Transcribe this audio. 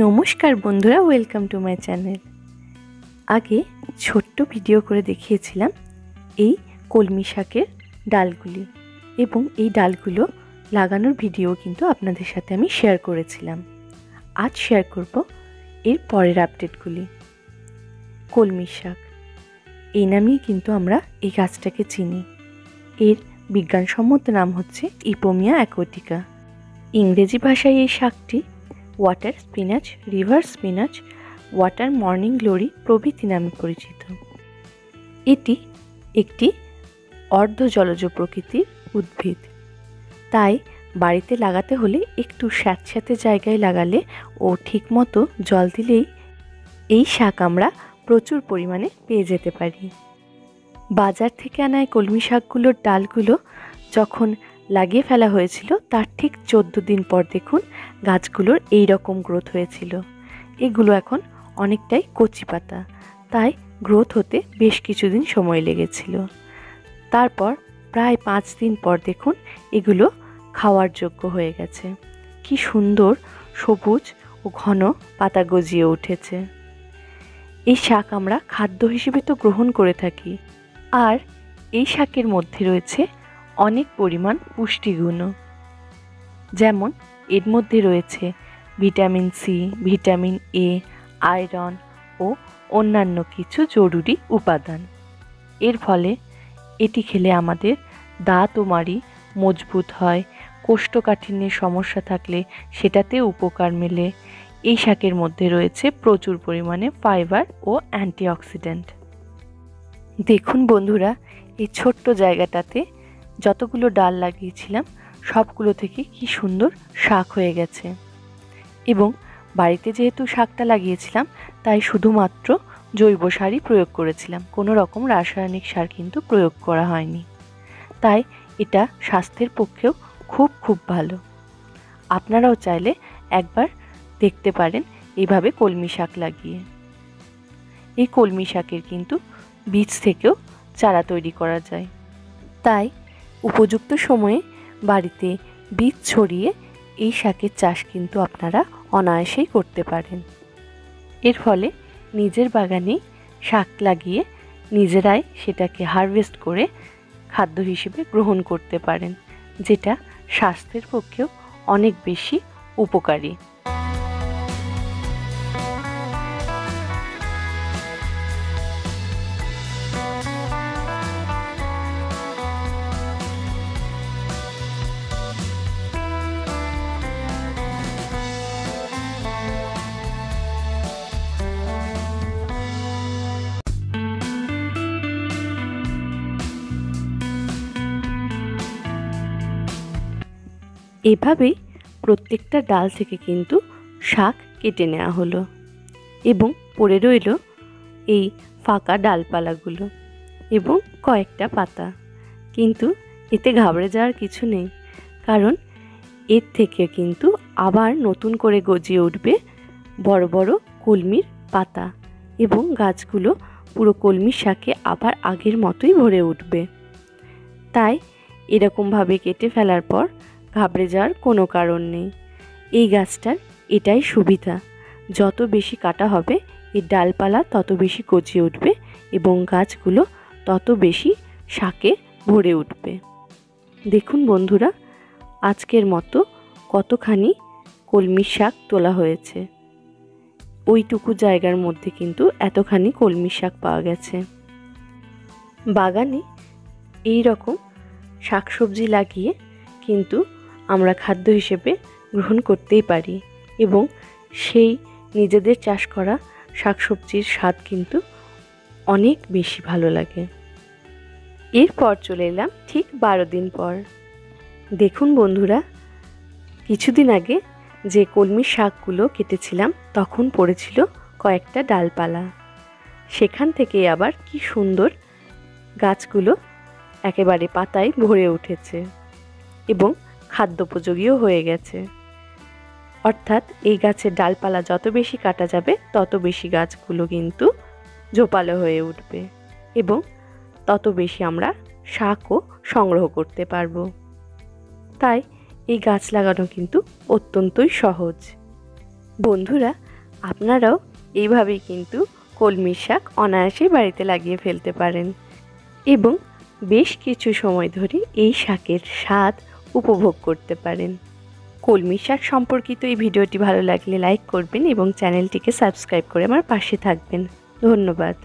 নমস্কার বন্ধুরা, welcome to my channel. আগে ছোট্ট ভিডিও করে দেখিয়েছিলাম এই কলমি শাকের ডালগুলি, এবং এই ডালগুলো লাগানোর ভিডিও কিন্তু আপনাদের সাথে আমি শেয়ার করেছিলাম। আজ শেয়ার করব এর পরের আপডেটগুলি। কলমি শাক এই নামেই কিন্তু আমরা এই গাছটাকে চিনি। এর বিজ্ঞানসম্মত নাম হচ্ছে ইপোমিয়া অ্যাকোয়াটিকা। ইংরেজি ভাষায় এই শাকটি water spinach, river spinach, water morning glory প্রভৃতি নামে পরিচিত। এটি একটি অর্ধ জলজ প্রকৃতির উদ্ভিদ, তাই বাড়িতে লাগাতে হলে একটু স্যাঁতস্যাঁতে জায়গায় লাগালে ও ঠিকমতো জল দিলেই এই শাক আমরা প্রচুর পরিমাণে পেয়ে যেতে পারি। বাজার থেকে আনা এই কলমি শাকগুলোর ডালগুলো যখন লাগিয়ে ফেলা হয়েছিল তার ঠিক 14 দিন পর দেখুন গাছগুলোর এই রকম গ্রোথ হয়েছিল। এগুলো এখন অনেকটাই কচি পাতা, তাই গ্রোথ হতে বেশ কিছুদিন সময় লেগেছিল। তারপর প্রায় 5 দিন পর দেখুন এগুলো খাওয়ার যোগ্য হয়ে গেছে। কি সুন্দর সবুজ ও ঘন পাতা গজিয়ে উঠেছে। এই শাক আমরা খাদ্য হিসেবে তো গ্রহণ করে থাকি, আর এই শাকের মধ্যে রয়েছে অনেক পরিমাণ পুষ্টিগুণও। যেমন এর মধ্যে রয়েছে vitamin C, vitamin A, iron ও অন্যান্য কিছু জরুরি উপাদান। এর ফলে এটি খেলে আমাদের দাঁত ও মাড়ি মজবুত হয়, কোষ্ঠকাঠিন্যের সমস্যা থাকলে সেটাতে উপকার মেলে। এই শাকের মধ্যে রয়েছে প্রচুর পরিমাণে ফাইবার ও অ্যান্টিঅক্সিডেন্ট। দেখুন বন্ধুরা, এই ছোট্ট জায়গাটাতে যতগুলো ডাল লাগিয়েছিলাম সবগুলো থেকে কি সুন্দর শাক হয়ে গেছে। এবং বাড়িতে যেহেতু শাকটা লাগিয়েছিলাম তাই শুধুমাত্র জৈব সারই প্রয়োগ করেছিলাম, কোনো রকম রাসায়নিক সার কিন্তু প্রয়োগ করা হয়নি। তাই এটা স্বাস্থ্যের পক্ষেও খুব ভালো। আপনারাও চাইলে একবার দেখতে পারেন এইভাবে কলমি শাক লাগিয়ে। এই কলমি শাকের কিন্তু বীজ থেকেও চারা তৈরি করা যায়, তাই উপযুক্ত সময়ে বাড়িতে বীজ ছড়িয়ে এই শাকের চাষ কিন্তু আপনারা অনায়াসেই করতে পারেন। এর ফলে নিজের বাগানে শাক লাগিয়ে নিজেরাই সেটাকে হারভেস্ট করে খাদ্য হিসেবে গ্রহণ করতে পারেন, যেটা স্বাস্থ্যের পক্ষেও অনেক বেশি উপকারী। এভাবেই প্রত্যেকটা ডাল থেকে কিন্তু শাক কেটে নেওয়া হলো এবং পড়ে রইল এই ফাঁকা ডালপালাগুলো এবং কয়েকটা পাতা। কিন্তু এতে ঘাবড়ে যাওয়ার কিছু নেই, কারণ এর থেকে কিন্তু আবার নতুন করে গজিয়ে উঠবে বড় বড় কলমির পাতা, এবং গাছগুলো পুরো কলমির শাকে আবার আগের মতোই ভরে উঠবে। তাই এরকমভাবে কেটে ফেলার পর ঘাবড়ে যাওয়ার কোনো কারণ নেই। এই গাছটার এটাই সুবিধা, যত বেশি কাটা হবে এর ডালপালা তত বেশি গজিয়ে উঠবে এবং গাছগুলো তত বেশি শাকে ভরে উঠবে। দেখুন বন্ধুরা, আজকের মতো কতখানি কলমি শাক তোলা হয়েছে। ওইটুকু জায়গার মধ্যে কিন্তু এতখানি কলমি শাক পাওয়া গেছে। বাগানে এই রকম শাকসবজি লাগিয়ে কিন্তু আমরা খাদ্য হিসেবে গ্রহণ করতেই পারি, এবং সেই নিজেদের চাষ করা শাকসবজির স্বাদ কিন্তু অনেক বেশি ভালো লাগে। এরপর চলে এলাম ঠিক 12 দিন পর। দেখুন বন্ধুরা, কিছুদিন আগে যে কলমি শাকগুলো কেটেছিলাম তখন পড়েছিল কয়েকটা ডালপালা, সেখান থেকে আবার কি সুন্দর গাছগুলো একেবারে পাতায় ভরে উঠেছে এবং খাদ্যোপযোগীও হয়ে গেছে। অর্থাৎ এই গাছের ডালপালা যত বেশি কাটা যাবে তত বেশি গাছগুলো কিন্তু ঝোপালো হয়ে উঠবে এবং তত বেশি আমরা শাকও সংগ্রহ করতে পারবো। তাই এই গাছ লাগানো কিন্তু অত্যন্তই সহজ। বন্ধুরা, আপনারাও এইভাবেই কিন্তু কলমির শাক অনায়াসেই বাড়িতে লাগিয়ে ফেলতে পারেন এবং বেশ কিছু সময় ধরে এই শাকের স্বাদ উপভোগ করতে পারেন। কলমি শাক সম্পর্কিত এই ভিডিওটি ভালো লাগলে লাইক করবেন এবং চ্যানেলটিকে সাবস্ক্রাইব করে আমার পাশে থাকবেন। ধন্যবাদ।